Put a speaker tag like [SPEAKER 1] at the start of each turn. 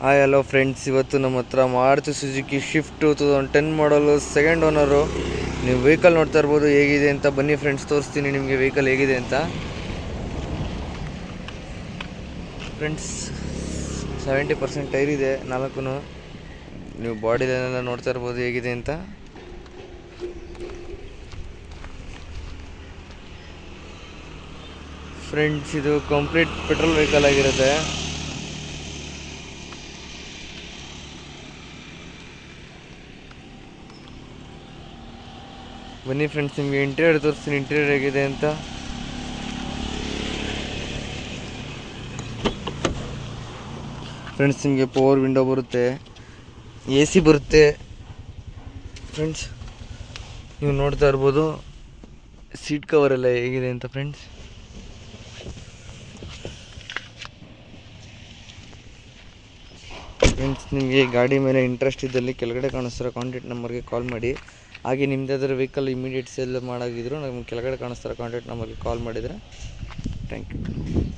[SPEAKER 1] Hi hello friends, ಇವತ್ತು ನಮ್ಮ ಹತ್ರ ಮಾರುತಿ ಸುಜುಕಿ ಶಿಫ್ಟ್ 2010 ಮಾಡಲು ಸೆಕೆಂಡ್ ಓನರು. ನೀವು ವೆಹಿಕಲ್ ನೋಡ್ತಾ ಇರ್ಬೋದು ಹೇಗಿದೆ ಅಂತ. ಬನ್ನಿ ಫ್ರೆಂಡ್ಸ್, ತೋರಿಸ್ತೀನಿ ನಿಮಗೆ ವೆಹಿಕಲ್ ಹೇಗಿದೆ ಅಂತ. ಫ್ರೆಂಡ್ಸ್, 70% ಟೈರ್ ಇದೆ ನಾಲ್ಕು. ನೀವು ಬಾಡಿಲೆಲ್ಲ ನೋಡ್ತಾ ಇರ್ಬೋದು ಹೇಗಿದೆ ಅಂತ. ಫ್ರೆಂಡ್ಸ್, ಇದು ಕಂಪ್ಲೀಟ್ ಪೆಟ್ರೋಲ್ ವೆಹಿಕಲ್ ಆಗಿರುತ್ತೆ. ಬನ್ನಿ ಫ್ರೆಂಡ್ಸ್, ನಿಮಗೆ ಇಂಟೀರಿಯರ್ ತೋರಿಸ್ತೀನಿ, ಇಂಟೀರಿಯರ್ ಹೇಗಿದೆ ಅಂತ. ಫ್ರೆಂಡ್ಸ್, ನಿಮಗೆ ಪವರ್ ವಿಂಡೋ ಬರುತ್ತೆ, AC ಬರುತ್ತೆ. ಫ್ರೆಂಡ್ಸ್, ನೀವು ನೋಡ್ತಾ ಇರ್ಬೋದು ಸೀಟ್ ಕವರ್ ಎಲ್ಲ ಹೇಗಿದೆ ಅಂತ. ಫ್ರೆಂಡ್ಸ್, ನಿಮಗೆ ಗಾಡಿ ಮೇಲೆ ಇಂಟ್ರೆಸ್ಟ್ ಇದ್ದಲ್ಲಿ ಕೆಳಗಡೆ ಕಾಣಿಸ್ತಿರೋ ಕಾಂಟ್ಯಾಕ್ಟ್ ನಂಬರ್ಗೆ ಕಾಲ್ ಮಾಡಿ. ಹಾಗೆ ನಿಮ್ಮದಾದ್ರೂ ವೆಹಿಕಲ್ ಇಮಿಡಿಯೇಟ್ ಸೇಲ್ ಮಾಡಾಗಿದ್ರು ನಮಗೆ ಕೆಳಗಡೆ ಕಾಣಿಸ್ತಿರೋ ಕಾಂಟ್ಯಾಕ್ಟ್ ನಂಬರ್ಗೆ ಕಾಲ್ ಮಾಡಿದರೆ ಥ್ಯಾಂಕ್ ಯು.